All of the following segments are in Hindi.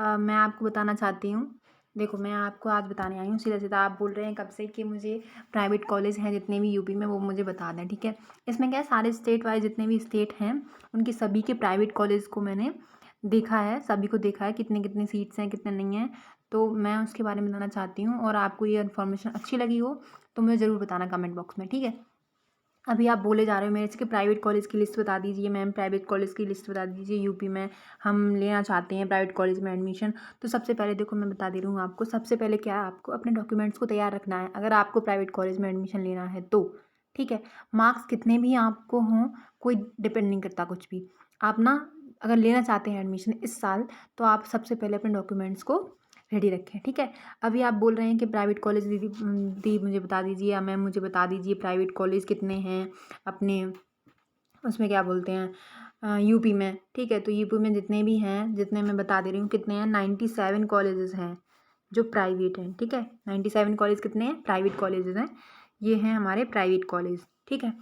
मैं आपको बताना चाहती हूँ। देखो, मैं आपको आज बताने आई हूँ सीधा-सीधा। आप बोल रहे हैं कब से कि मुझे प्राइवेट कॉलेज हैं जितने भी यूपी में वो मुझे बता दें, ठीक है? इसमें क्या है, सारे स्टेट वाइज़ जितने भी स्टेट हैं उनकी सभी के प्राइवेट कॉलेज को मैंने देखा है, सभी को देखा है कितने-कितने सीट्स हैं, कितने नहीं हैं। तो मैं उसके बारे में बताना चाहती हूँ और आपको ये इन्फॉर्मेशन अच्छी लगी हो तो मुझे ज़रूर बताना कमेंट बॉक्स में, ठीक है? अभी आप बोले जा रहे हो मेरे से कि प्राइवेट कॉलेज की लिस्ट बता दीजिए मैम, प्राइवेट कॉलेज की लिस्ट बता दीजिए यूपी में हम लेना चाहते हैं प्राइवेट कॉलेज में एडमिशन। तो सबसे पहले देखो, मैं बता दे रही हूँ आपको, सबसे पहले क्या है, आपको अपने डॉक्यूमेंट्स को तैयार रखना है अगर आपको प्राइवेट कॉलेज में एडमिशन लेना है तो, ठीक है? मार्क्स कितने भी आपको हों, कोई डिपेंड नहीं करता कुछ भी। आप ना अगर लेना चाहते हैं एडमिशन इस साल, तो आप सबसे पहले अपने डॉक्यूमेंट्स को रेडी रखें, ठीक है? अभी आप बोल रहे हैं कि प्राइवेट कॉलेज दी मुझे बता दीजिए या मैम मुझे बता दीजिए प्राइवेट कॉलेज कितने हैं अपने उसमें क्या बोलते हैं यूपी में, ठीक है? तो यूपी में जितने भी हैं, जितने मैं बता दे रही हूँ कितने हैं, 97 कॉलेजेस हैं जो प्राइवेट हैं, ठीक है? 97 कॉलेज कितने हैं, प्राइवेट कॉलेजेस हैं। ये हैं हमारे प्राइवेट कॉलेज, ठीक है?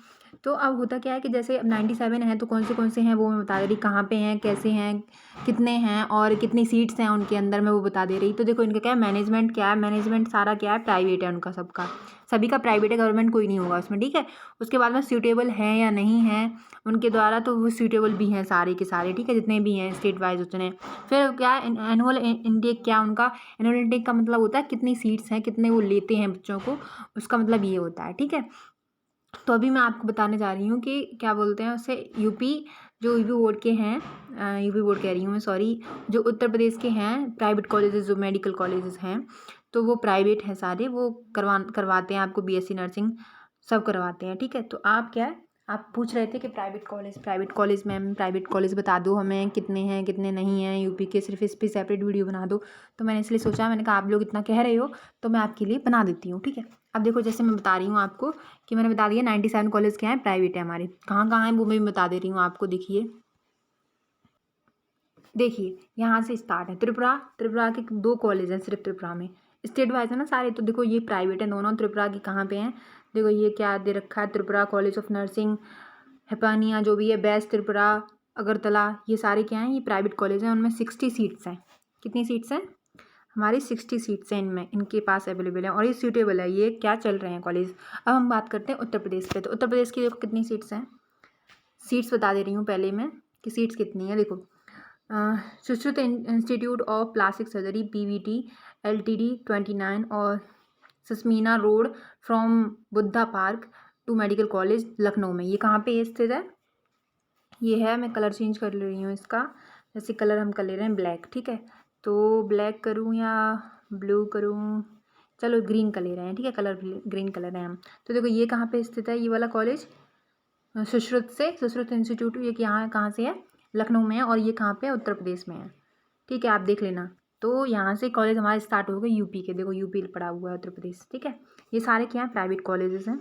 तो अब होता क्या है कि जैसे अब 97 हैं तो कौन से हैं वो मैं बता दे रही, कहाँ पे हैं, कैसे हैं, कितने हैं और कितनी सीट्स हैं उनके अंदर मैं वो बता दे रही। तो देखो, इनका क्या है, मैनेजमेंट क्या है, मैनेजमेंट सारा क्या है, प्राइवेट है उनका सबका, सभी का प्राइवेट है, गवर्नमेंट कोई नहीं होगा उसमें, ठीक है? उसके बाद में सूटेबल है या नहीं है उनके द्वारा, तो वो सूटेबल भी हैं सारे के सारे, ठीक है? जितने भी हैं स्टेट वाइज उतने। फिर क्या है, एनुअल इनटेक, क्या उनका एनुअल इनटेक का मतलब होता है कितनी सीट्स हैं, कितने वो लेते हैं बच्चों को, उसका मतलब ये होता है, ठीक है? तो अभी मैं आपको बताने जा रही हूँ कि क्या बोलते हैं उसे, यूपी, जो यूपी बोर्ड के हैं, यूपी बोर्ड कह रही हूँ मैं, सॉरी, जो उत्तर प्रदेश के हैं प्राइवेट कॉलेजेस, जो मेडिकल कॉलेजेस हैं, तो वो प्राइवेट हैं सारे, वो करवाते हैं आपको बीएससी नर्सिंग सब करवाते हैं, ठीक है? तो आप क्या है, आप पूछ रहे थे कि private college ma'am, private college बता दो हमें कितने हैं कितने नहीं हैं यूपी के, सिर्फ इस पर सेपरेट वीडियो बना दो। तो मैंने इसलिए सोचा, मैंने कहा आप लोग इतना कह रहे हो तो मैं आपके लिए बना देती हूँ, ठीक है? अब देखो, जैसे मैं बता रही हूँ आपको कि मैंने बता दिया 97 कॉलेज क्या हैं, प्राइवेट है हमारे, कहाँ कहाँ हैं वो मैं भी बता दे रही हूँ आपको। देखिए यहाँ से स्टार्ट है, त्रिपुरा के 2 कॉलेज हैं सिर्फ त्रिपुरा में, स्टेट वाइज है ना सारे, तो देखो ये प्राइवेट है दोनों। त्रिपुरा की कहाँ पे हैं, देखो ये क्या दे रखा है, त्रिपुरा कॉलेज ऑफ नर्सिंग, हिपानिया जो भी है, बेस्ट त्रिपुरा, अगरतला, ये सारे क्या हैं, ये प्राइवेट कॉलेज हैं। उनमें 60 सीट्स हैं। कितनी सीट्स हैं हमारी, 60 सीट्स हैं इनमें, इनके पास अवेलेबल है और ये सूटेबल है, ये क्या चल रहे हैं कॉलेज। अब हम बात करते हैं उत्तर प्रदेश पे। तो उत्तर प्रदेश की देखो कितनी सीट्स हैं, सीट्स बता दे रही हूँ पहले मैं कि सीट्स कितनी है। देखो, Sushrut institute of plastic surgery PVT LTD 29, और Sasmina road from Buddha park to medical college Lucknow में, ये कहाँ पे स्थित है, ये है, मैं कलर चेंज कर ले रही हूँ इसका, जैसे कलर हम कर ले रहे हैं ब्लैक, ठीक है? तो ब्लैक करूँ या ब्लू करूँ, चलो ग्रीन कर ले रहे हैं, ठीक है? कलर ग्रीन कलर है हम। तो देखो ये कहाँ पे स्थित है, ये वाला कॉलेज सुश्रुत इंस्टीट्यूट, ये यहाँ कहाँ से है, लखनऊ में है, और ये कहाँ पे है, उत्तर प्रदेश में है, ठीक है? आप देख लेना। तो यहाँ से कॉलेज हमारे स्टार्ट हो गए यूपी के, देखो यूपी पड़ा हुआ है, उत्तर प्रदेश, ठीक है? ये सारे क्या हैं, प्राइवेट कॉलेजेस हैं,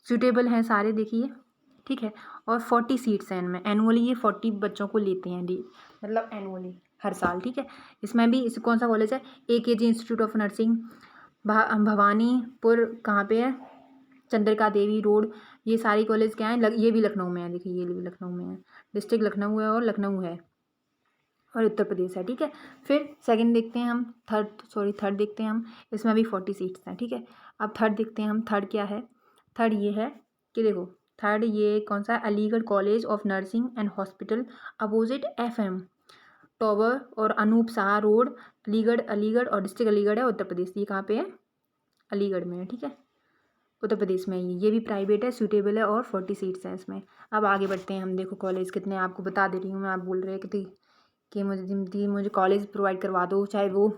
सूटेबल हैं सारे, देखिए, ठीक है? और 40 सीट्स हैं इनमें, एनुअली ये 40 बच्चों को लेते हैं डी, मतलब एनुअली हर साल, ठीक है? इसमें भी इस कौन सा कॉलेज है, AKG institute of nursing Bhawanipur, कहाँ पे है, चंद्रिका देवी रोड, ये सारी कॉलेज क्या हैं, ये भी लखनऊ में है, देखिए ये भी लखनऊ में है, डिस्ट्रिक्ट लखनऊ है और लखनऊ है और उत्तर प्रदेश है, ठीक है? फिर सेकंड देखते हैं हम, थर्ड देखते हैं हम, इसमें भी 40 सीट्स हैं, ठीक है? अब थर्ड देखते हैं हम, थर्ड क्या है, थर्ड ये है कि देखो, थर्ड ये कौन सा है, Aligarh college of nursing and hospital opposite FM tower और अनूप शाह रोड, अलीगढ़ और डिस्ट्रिक्ट अलीगढ़ है, उत्तर प्रदेश। ये कहाँ पे है, अलीगढ़ में है, ठीक है? उत्तर प्रदेश में ये भी प्राइवेट है, सूटेबल है और 40 सीट्स हैं इसमें। अब आगे बढ़ते हैं हम, देखो कॉलेज कितने आपको बता दे रही हूँ मैं, आप बोल रहे हैं कि मुझे कॉलेज प्रोवाइड करवा दो, चाहे वो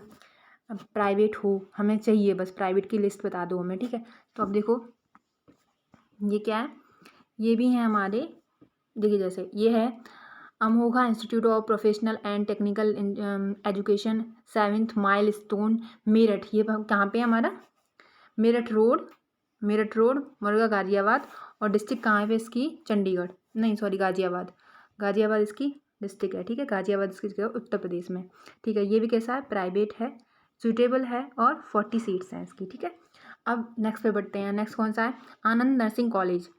प्राइवेट हो, हमें चाहिए बस प्राइवेट की लिस्ट बता दो हमें, ठीक है? तो अब देखो ये क्या है, ये भी हैं हमारे, देखिए जैसे ये है Amogha institute of professional and technical education 7th milestone Meerut, ये कहाँ पे है हमारा, मेरठ रोड मुर्गा गाजियाबाद, और डिस्ट्रिक्ट कहाँ पे इसकी, चंडीगढ़, नहीं सॉरी गाजियाबाद इसकी डिस्ट्रिक्ट है, ठीक है? गाजियाबाद इसकी जगह उत्तर प्रदेश में, ठीक है? ये भी कैसा है, प्राइवेट है, सूटेबल है और 40 सीट्स हैं इसकी, ठीक है? अब नेक्स्ट पे बढ़ते हैं, नेक्स्ट कौन सा है, Anand nursing college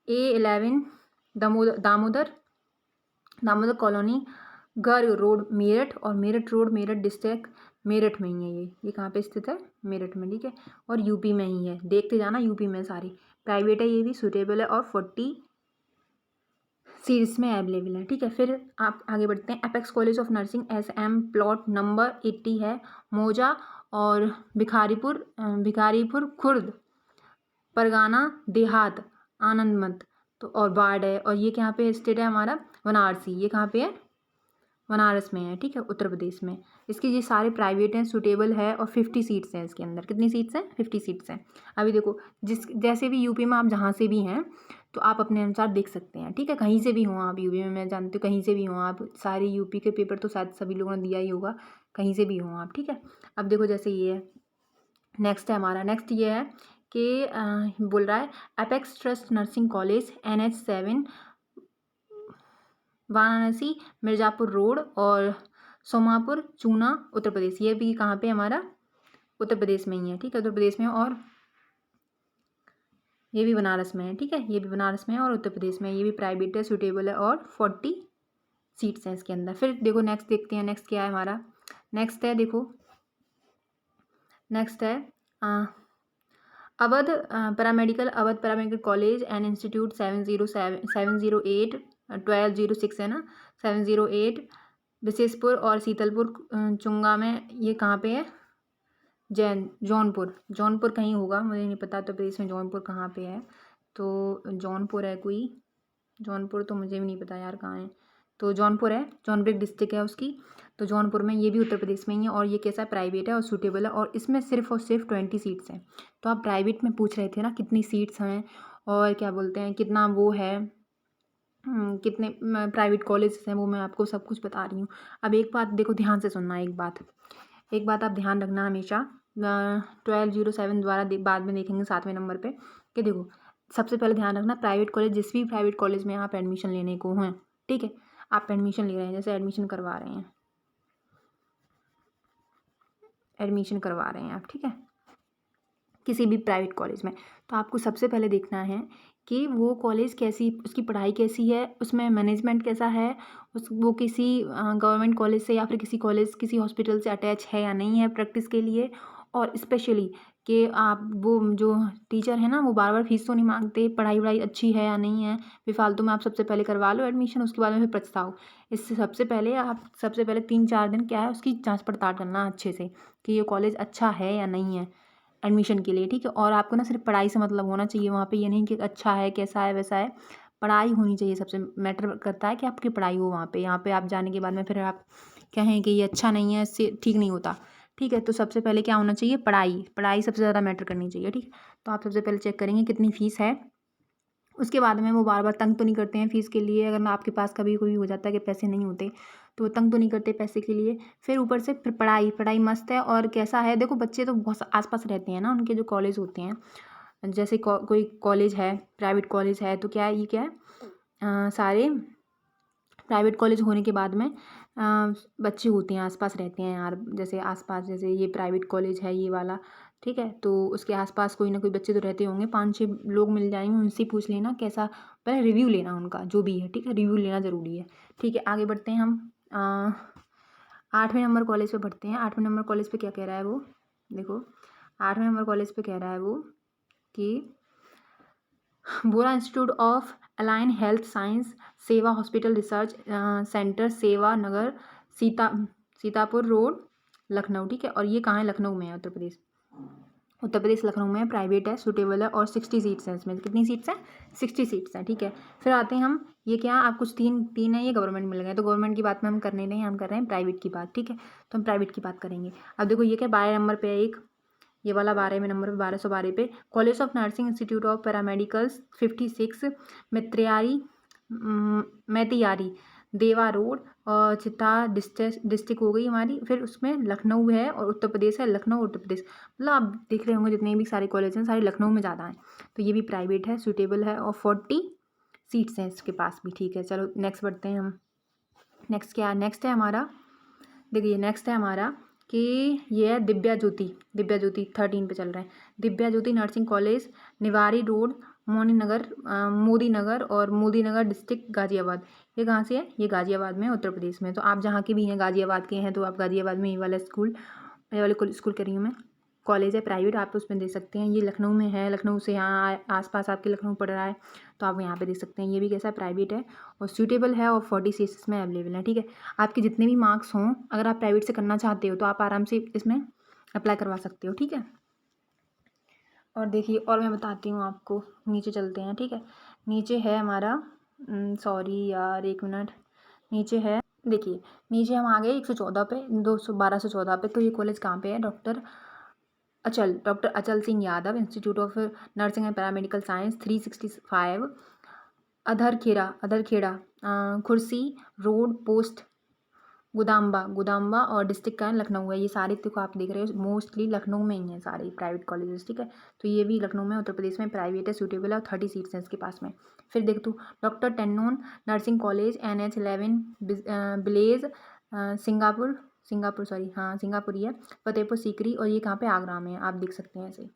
A11 Damodar colony Garg road Meerut, और मेरठ रोड मेरठ डिस्ट्रिक्ट मेरठ में ही है ये कहाँ पे स्थित है, मेरठ में, ठीक है। और यूपी में ही है, देखते जाना, यूपी में सारी प्राइवेट है, ये भी सूटेबल है और 40 सीट्स में अवेलेबल है, ठीक है। फिर आप आगे बढ़ते हैं। Apex college of nursing SM plot number 80 है, मौजा और भिखारीपुर खुर्द, परगाना देहात, आनंदमत, तो और बाढ़ है। और ये कहाँ पे स्टेट है हमारा, वाराणसी, ये कहाँ पे है, बनारस में है, ठीक है, उत्तर प्रदेश में। इसके ये सारे प्राइवेट हैं, सूटेबल है, और 50 सीट्स हैं इसके अंदर। कितनी सीट्स हैं, 50 सीट्स हैं। अभी देखो, जैसे भी यूपी में आप जहाँ से भी हैं तो आप अपने अनुसार देख सकते हैं, ठीक है। कहीं से भी हों आप यूपी में, मैं जानती हूँ कहीं से भी हों आप, सारे यूपी के पेपर तो शायद सभी लोगों ने दिया ही होगा, कहीं से भी हों आप, ठीक है। अब देखो जैसे ये है, नेक्स्ट है हमारा, नेक्स्ट ये है कि बोल रहा है apex trust nursing college NH7 Varanasi Mirzapur road और सोमापुर चूना उत्तर प्रदेश। ये भी कहाँ पे हमारा, उत्तर प्रदेश में ही है, ठीक है, उत्तर प्रदेश में। और ये भी बनारस में है, ठीक है, ये भी बनारस में है और उत्तर प्रदेश में है। ये भी प्राइवेट है, सूटेबल है, और 40 सीट्स हैं इसके अंदर। फिर देखो नेक्स्ट देखते हैं, नेक्स्ट क्या है हमारा, नेक्स्ट है, देखो नेक्स्ट है Awadh paramedical college and institute 708 1206 है ना, 708 विशेषपुर और शीतलपुर चुंगा में। ये कहाँ पे है, जौनपुर कहीं होगा, मुझे नहीं पता उत्तर प्रदेश में जौनपुर कहाँ पे है। तो जौनपुर है कोई, जौनपुर तो मुझे भी नहीं पता यार कहाँ है, तो जौनपुर है, जौनपुर डिस्ट्रिक्ट है उसकी, तो जौनपुर में, ये भी उत्तर प्रदेश में ही है। और ये कैसा प्राइवेट है और सूटेबल है, और इसमें सिर्फ और सिर्फ 20 सीट्स हैं। तो आप प्राइवेट में पूछ रहे थे ना कितनी सीट्स हैं और क्या बोलते हैं कितना वो है, कितने प्राइवेट कॉलेज हैं, वो मैं आपको सब कुछ बता रही हूँ। अब एक बात देखो, ध्यान से सुनना, एक बात आप ध्यान रखना हमेशा, 1207 द्वारा बाद में देखेंगे 7वें नंबर पे, कि देखो सबसे पहले ध्यान रखना, प्राइवेट कॉलेज, जिस भी प्राइवेट कॉलेज में आप एडमिशन लेने को हैं, ठीक है, आप एडमिशन ले रहे हैं, जैसे एडमिशन करवा रहे हैं आप, ठीक है, किसी भी प्राइवेट कॉलेज में, तो आपको सबसे पहले देखना है कि वो कॉलेज कैसी, उसकी पढ़ाई कैसी है, उसमें मैनेजमेंट कैसा है, वो किसी गवर्नमेंट कॉलेज से या फिर किसी हॉस्पिटल से अटैच है या नहीं है प्रैक्टिस के लिए। और स्पेशली कि आप वो जो टीचर है ना, वो बार बार फीस तो नहीं मांगते, पढ़ाई अच्छी है या नहीं है, बेफालतू में आप सबसे पहले करवा लो एडमिशन, उसके बाद में फिर पछताओ। इससे सबसे पहले 3-4 दिन क्या है, उसकी जांच पड़ताल करना अच्छे से कि ये कॉलेज अच्छा है या नहीं है एडमिशन के लिए, ठीक है। और आपको ना सिर्फ पढ़ाई से मतलब होना चाहिए वहाँ पे, ये नहीं कि अच्छा है, कैसा है, वैसा है, पढ़ाई होनी चाहिए, सबसे मैटर करता है कि आपकी पढ़ाई हो वहाँ पे। यहाँ पे आप जाने के बाद में फिर आप कहें कि ये अच्छा नहीं है, इससे ठीक नहीं होता, ठीक है। तो सबसे पहले क्या होना चाहिए, पढ़ाई सबसे ज़्यादा मैटर करनी चाहिए, ठीक है। तो आप सबसे पहले चेक करेंगे कितनी फ़ीस है, उसके बाद में वो बार बार तंग तो नहीं करते हैं फ़ीस के लिए, अगर आपके पास कभी कोई हो जाता है कि पैसे नहीं होते तो वो तंग तो नहीं करते पैसे के लिए। फिर ऊपर से फिर पढ़ाई मस्त है, और कैसा है, देखो बच्चे तो बहुत आसपास रहते हैं ना, उनके जो कॉलेज होते हैं, जैसे कोई कॉलेज है, प्राइवेट कॉलेज है, तो क्या है, ये क्या है, सारे प्राइवेट कॉलेज होने के बाद में बच्चे होते हैं, आसपास रहते हैं यार, जैसे आसपास, जैसे ये प्राइवेट कॉलेज है ये वाला, ठीक है, तो उसके आसपास कोई ना कोई बच्चे तो रहते होंगे, 5-6 लोग मिल जाएंगे, उनसे पूछ लेना कैसा, पहले रिव्यू लेना उनका जो भी है, ठीक है, रिव्यू लेना ज़रूरी है, ठीक है। आगे बढ़ते हैं हम 8वें नंबर कॉलेज पे बढ़ते हैं। 8वें नंबर कॉलेज पे क्या कह रहा है वो, देखो 8वें नंबर कॉलेज पे कह रहा है वो कि Bora institute of allied health science Seva hospital research centre Seva Nagar Sitapur road Lucknow, ठीक है। और ये कहाँ है, लखनऊ में है, उत्तर प्रदेश लखनऊ में है, प्राइवेट है, सूटेबल है, और 60 सीट्स हैं इसमें। कितनी सीट्स हैं, 60 सीट्स हैं, ठीक है। फिर आते हैं हम, ये क्या आप कुछ तीन है, ये गवर्नमेंट मिल गए, तो गवर्नमेंट की बात में हम करने नहीं, हम कर रहे हैं प्राइवेट की बात, ठीक है। तो हम प्राइवेट की बात करेंगे। अब देखो ये क्या 12 नंबर पे है एक, ये वाला 12वें नंबर पे 1212 पे college of nursing institute of paramedicals 56 मैतियारी देवा रोड और चित्ता डिस्ट्रिक्ट हो गई हमारी। फिर उसमें लखनऊ है और उत्तर प्रदेश है, लखनऊ उत्तर प्रदेश, मतलब आप देख रहे होंगे जितने भी सारे कॉलेज हैं सारे लखनऊ में ज़्यादा हैं। तो ये भी प्राइवेट है, सूटेबल है, और 40 सीट्स हैं इसके पास भी, ठीक है। चलो नेक्स्ट बढ़ते हैं हम। नेक्स्ट क्या, नेक्स्ट है हमारा, देखिए नेक्स्ट है हमारा कि ये है दिव्या ज्योति 13 पे चल रहा है। दिव्या ज्योति नर्सिंग कॉलेज निवारी रोड मोदी नगर और मोदी नगर डिस्ट्रिक्ट गाजियाबाद। ये कहाँ से है, ये गाज़ियाबाद में, उत्तर प्रदेश में। तो आप जहाँ के भी हैं, गाज़ियाबाद के हैं तो आप गाज़ियाबाद में ये वाला स्कूल, ये वाले स्कूल कह रही हूँ मैं, कॉलेज है प्राइवेट, आप उसमें दे सकते हैं। ये लखनऊ में है, लखनऊ से यहाँ आसपास आपके लखनऊ पड़ रहा है तो आप यहाँ पे दे सकते हैं। ये भी कैसा प्राइवेट है और सूटेबल है और 40 सीट्स में अवेलेबल है, ठीक है। आपके जितने भी मार्क्स हों, अगर आप प्राइवेट से करना चाहते हो तो आप आराम से इसमें अप्लाई करवा सकते हो, ठीक है। और देखिए, और मैं बताती हूँ आपको, नीचे चलते हैं, ठीक है। नीचे है हमारा, सॉरी यार, एक मिनट, नीचे है, देखिए नीचे हम आ गए 114 पे, 1214 पे। तो ये कॉलेज कहाँ पे है, डॉक्टर अचल Singh Yadav institute of nursing and paramedical science, 365 अधरखेड़ा खुर्सी रोड, पोस्ट गुदाम्बा और डिस्ट्रिक्ट का लखनऊ है। ये सारे को आप देख रहे हो मोस्टली लखनऊ में ही हैं सारे प्राइवेट कॉलेजेस, ठीक है। तो ये भी लखनऊ में, उत्तर प्रदेश में प्राइवेट है, सूटेबल है और 30 सीट्स हैं इसके पास में। फिर देख तू, डॉक्टर टेन्नोन nursing college, NH11 village, Singapore ही है, फतेहपुर सीकरी, और ये कहाँ पे, आगरा में है। आप देख सकते हैं ऐसे,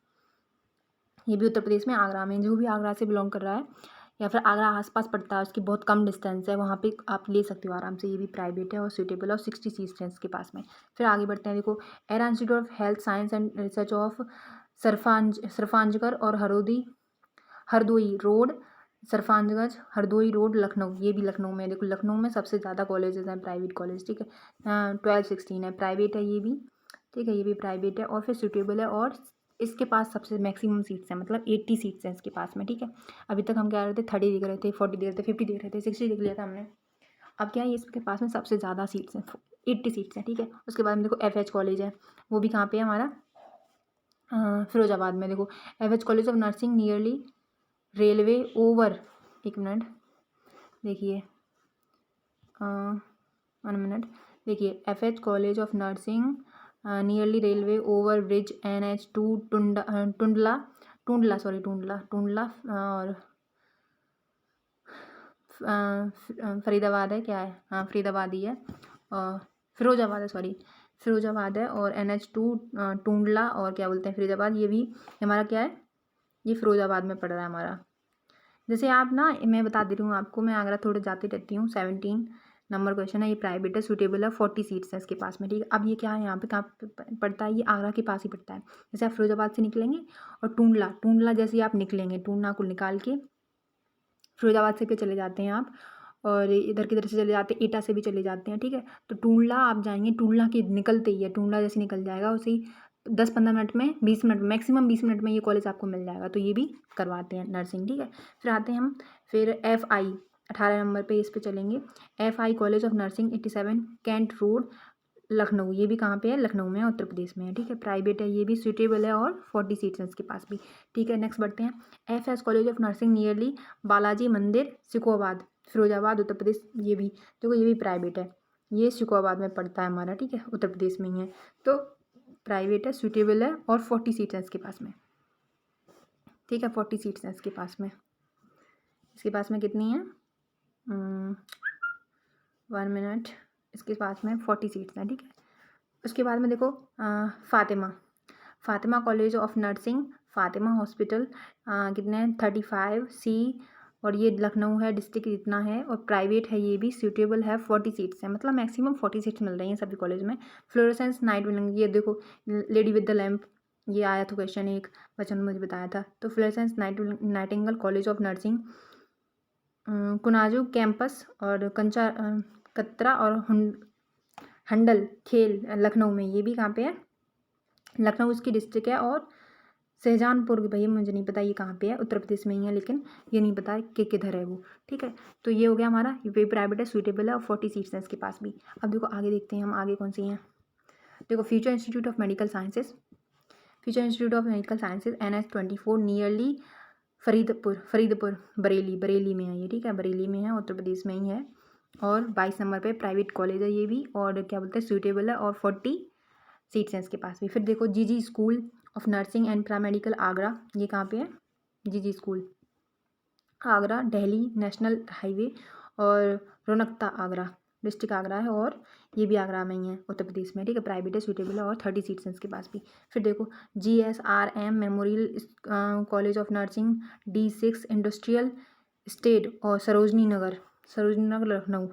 ये भी उत्तर प्रदेश में आगरा में। जो भी आगरा से बिलोंग कर रहा है या फिर आगरा आसपास पड़ता है, उसकी बहुत कम डिस्टेंस है, वहाँ पे आप ले सकते हो आराम से। ये भी प्राइवेट है और सूटेबल है और 60 सीट्स हैं इसके पास में। फिर आगे बढ़ते हैं, देखो era institute of health science and research of Sarfanjgarh और हरदोई रोड, सरफांजगंज हरदोई रोड, लखनऊ। ये भी लखनऊ में है। देखो लखनऊ में सबसे ज़्यादा कॉलेजेस हैं प्राइवेट कॉलेज, ठीक है। 1216 है, प्राइवेट है ये भी, ठीक है। ये भी प्राइवेट है और फिर सूटेबल है और इसके पास सबसे मैक्सिमम सीट्स हैं, मतलब 80 सीट्स हैं इसके पास में, ठीक है। अभी तक हम क्या रहे थे, 30 देख रहे थे, 40 देख रहे थे, 50 देख रहे थे, 60 देख लिया था हमने। अब क्या है, इसके पास में सबसे ज़्यादा सीट्स हैं, 80 सीट्स हैं, ठीक है। उसके बाद में देखो FH कॉलेज है, वो भी कहाँ पे है हमारा, फिरोजाबाद में। देखो FH college of nursing nearly railway over, एक मिनट देखिए, 1 मिनट देखिए, FH college of nursing nearly railway over bridge NH2 Tundla और फरीदाबाद है, क्या है, हाँ फरीदाबाद ही है, और फिरोजाबाद है, सॉरी फिरोजाबाद है, और NH2 टुंडला और क्या बोलते हैं फरीदाबाद। ये भी हमारा क्या है, ये फिरोजाबाद में पड़ रहा है हमारा। जैसे आप ना, मैं बता दे रही हूँ आपको, मैं आगरा थोड़े जाती रहती हूँ। 17 नंबर क्वेश्चन है, ये प्राइवेट है, सूटेबल है, 40 सीट्स है इसके पास में, ठीक है। अब ये क्या है, यहाँ पे कहाँ पड़ता है, ये आगरा के पास ही पड़ता है। जैसे आप फिरोजाबाद से निकलेंगे और टूंडला जैसे आप निकलेंगे, टूंडला को निकाल के फिरोजाबाद से पे चले जाते हैं आप, और इधर किधर से चले जाते हैं, एटा से भी चले जाते हैं, ठीक है। तो टूंडला आप जाएंगे, टूंडला के निकलते ही है, टूंडला जैसे निकल जाएगा उसे ही 10-15 मिनट में, 20 मिनट में, मैक्सिमम 20 मिनट में ये कॉलेज आपको मिल जाएगा। तो ये भी करवाते हैं नर्सिंग, ठीक है। फिर आते हैं हम, फिर FI 18 नंबर पे, इस पे चलेंगे। FI college of nursing 87 cantt road, Lucknow. ये भी कहाँ पे है, लखनऊ में है, उत्तर प्रदेश में है, ठीक है। प्राइवेट है, ये भी सूटेबल है और 40 सीट्स हैं इसके पास भी, ठीक है। नेक्स्ट बढ़ते हैं, FS college of nursing nearly Balaji मंदिर, सिकोहाबाद, फिरोजाबाद, उत्तर प्रदेश। ये भी देखो, ये भी प्राइवेट है, ये सिकोहाबाद में पड़ता है हमारा, ठीक है, उत्तर प्रदेश में ही है। तो प्राइवेट है, सूटेबल है और 40 सीट्स हैं इसके पास में, ठीक है। 40 सीट्स हैं इसके पास में। इसके पास में कितनी है, 1 मिनट, इसके पास में 40 सीट्स हैं, ठीक है। उसके बाद में देखो, Fatima college of nursing, Fatima hospital, कितने हैं, 35C, और ये लखनऊ है, डिस्ट्रिक्ट इतना है, और प्राइवेट है, ये भी सूटेबल है, 40 सीट्स हैं, मतलब मैक्सिमम 40 सीट्स मिल रही हैं सभी कॉलेज में। फ्लोरेसेंस नाइट, ये देखो लेडी विद द लैम्प, ये आया था क्वेश्चन, एक बच्चों ने मुझे बताया था। तो Florence Nightingale college of nursing, कुनाजू कैंपस, और कतरा और हंडल खेल, लखनऊ में। ये भी कहाँ पे है, लखनऊ इसकी डिस्ट्रिक्ट है, और शाहजहानपुर, भैया मुझे नहीं पता ये कहाँ पे है, उत्तर प्रदेश में ही है, लेकिन ये नहीं पता कि किधर है वो, ठीक है। तो ये हो गया हमारा, ये प्राइवेट है, सूटेबल है और 40 सीट्स हैं इसके पास भी। अब देखो आगे देखते हैं हम, आगे कौन सी हैं। देखो future institute of medical sciences, NH24 nearly Faridpur Bareilly में है ये, ठीक है, बरेली में है, उत्तर प्रदेश में ही है, और 22 नंबर पे प्राइवेट कॉलेज है ये भी, और क्या बोलते हैं सूटेबल है और 40 सीट्स हैं इसके पास भी। फिर देखो GG school of nursing and paramedical Agra, ये कहाँ पे है, GG school Agra, Delhi national highway, और रौनकता आगरा, डिस्ट्रिक्ट आगरा है, और ये भी आगरा में ही है, उत्तर प्रदेश में, ठीक है। प्राइवेट है, सूटेबल है और 30 सीट्स हैं इसके पास भी। फिर देखो GSRM memorial college of nursing D6 industrial state और सरोजनी नगर, सरोजनी नगर लखनऊ,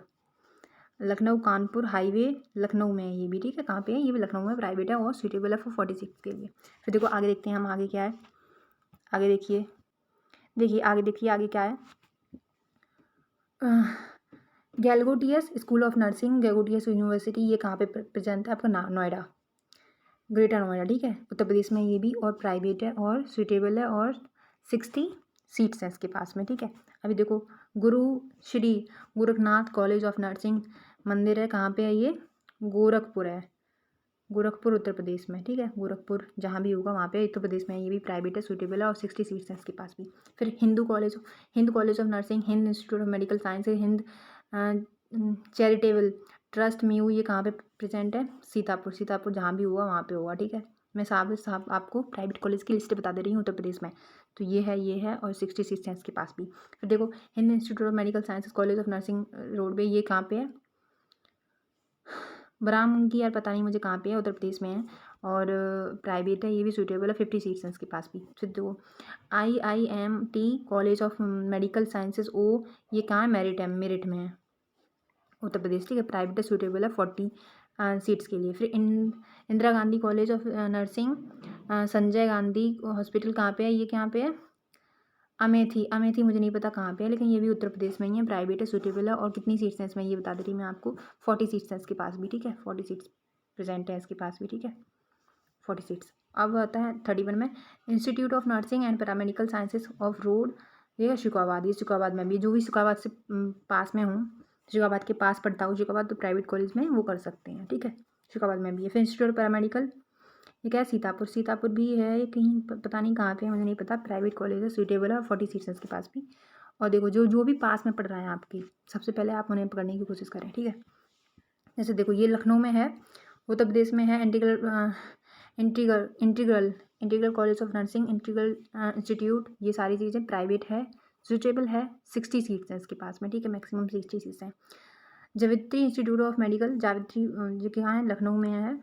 लखनऊ कानपुर हाईवे लखनऊ में है ये भी, ठीक है। कहाँ पे है? ये भी लखनऊ में, प्राइवेट है और सूटेबल है फॉर 46 के लिए। फिर देखो आगे देखते हैं हम, आगे क्या है। आगे देखिए आगे क्या है। गैलगोटियस स्कूल ऑफ नर्सिंग, गैलगोटियस यूनिवर्सिटी, ये कहाँ पे प्रेजेंट है? आपका नोएडा, ग्रेटर नोएडा, ठीक है, उत्तर प्रदेश में ये भी, और प्राइवेट है और सूटेबल है और 60 सीट्स हैं इसके पास में, ठीक है। अभी देखो गुरु Shri Gorakhnath college of nursing मंदिर है, कहाँ पे है ये? गोरखपुर है, गोरखपुर उत्तर प्रदेश में, ठीक है। गोरखपुर जहाँ भी होगा वहाँ पे उत्तर प्रदेश में, ये भी प्राइवेट है, सूटेबल है और 60 सीट्स हैं इसके पास भी। फिर Hind college of nursing, Hind institute of medical science, Hind charitable trust mu, ये कहाँ पे प्रेजेंट है? सीतापुर जहाँ भी हुआ वहाँ पे होगा, ठीक है। मैं साहब आपको प्राइवेट कॉलेज की लिस्ट बता दे रही हूँ उत्तर प्रदेश में। तो ये है और 60 सीट्स हैं इसके पास भी। फिर देखो Hind institute of medical sciences college of nursing roadway, ये कहाँ पे है? ब्राह्मण की यार पता नहीं मुझे कहाँ पे है, उत्तर प्रदेश में है और प्राइवेट है, ये भी सूटेबल है, 50 सीट्स हैं इसके पास भी। फिर दो IIMT college of medical sciences ओ, ये कहाँ है? मेरिट में है, उत्तर प्रदेश, ठीक है। प्राइवेट है, सूटेबल है 40 सीट्स के लिए। फिर Indira Gandhi college of nursing, Sanjay Gandhi hospital कहाँ पे है? ये कहाँ पे है? अमेठी मुझे नहीं पता कहाँ पे है, लेकिन ये भी उत्तर प्रदेश में ही है, प्राइवेट है, सूटेबल है। और कितनी सीट्स हैं इसमें ये बता दे रही मैं आपको, 40 सीट्स हैं इसके पास भी, ठीक है। 40 सीट्स प्रेजेंट है इसके पास भी, ठीक है, 40 सीट्स। अब आता है 31 में, institute of nursing and paramedical sciences of road, ये शिकोहाबाद, ये शिकोहाबाद में भी, जो भी शिकोहाबाद से पास में हूँ, शिकोहाबाद के पास पड़ता हूँ शिकोहाबाद, तो प्राइवेट कॉलेज में वो कर सकते हैं, ठीक है। शिकोहाबाद में भी है। फिर इंस्टीट्यूट ऑफ पैरामेडिकल, ये क्या है? सीतापुर भी है, ये कहीं पता नहीं कहाँ पे है, मुझे नहीं पता, प्राइवेट कॉलेज है, सूटेबल है और 40 सीट्स है इसके पास भी। और देखो जो भी पास में पढ़ रहा है आपकी, सबसे पहले आप उन्हें पकड़ने की कोशिश करें, ठीक है। जैसे देखो ये लखनऊ में है, उत्तर प्रदेश में है, integral college of nursing, integral institute, ये सारी चीज़ें प्राइवेट है, सूटेबल है, 60 सीट्स हैं इसके पास में, ठीक है, मैक्सिमम 60 सीट्स हैं। जावित्री इंस्टीट्यूट ऑफ मेडिकल, जावित्री जो कि यहाँ है लखनऊ में है,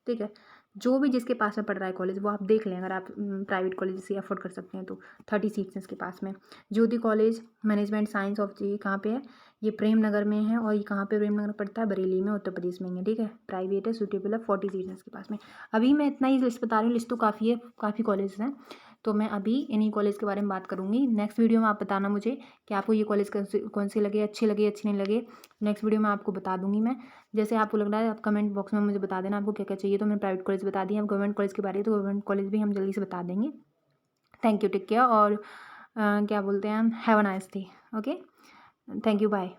ठीक है। जो भी जिसके पास में पढ़ रहा है कॉलेज वो आप देख लें, अगर आप प्राइवेट कॉलेज से अफोर्ड कर सकते हैं तो। 30 सीट्स हैं इसके पास में। ज्योति कॉलेज मैनेजमेंट साइंस ऑफ जी, कहाँ पे है? ये प्रेम नगर में है, और ये कहाँ पे प्रेम नगर पड़ता है? बरेली में, उत्तर प्रदेश में है, ठीक है। प्राइवेट है, सूटेबल है, 40 सीट्स हैं इसके पास में। अभी मैं इतना ही लिस्ट बता रही हूँ, लिस्ट तो काफ़ी है, काफ़ी कॉलेज हैं, तो मैं अभी इन्हीं कॉलेज के बारे में बात करूँगी। नेक्स्ट वीडियो में आप बताना मुझे कि आपको ये कॉलेज कौन से लगे, अच्छे नहीं लगे। नेक्स्ट वीडियो में आपको बता दूँगी मैं, जैसे आपको लग रहा है। आप कमेंट बॉक्स में मुझे बता देना आपको क्या क्या चाहिए। तो मैंने प्राइवेट कॉलेज बता दिया, अब गवर्नमेंट कॉलेज के बारे में, तो गवर्नमेंट कॉलेज भी हम जल्दी से बता देंगे। थैंक यू, टेक केयर, और क्या बोलते हैं हम, have a nice day, okay, thank you, bye.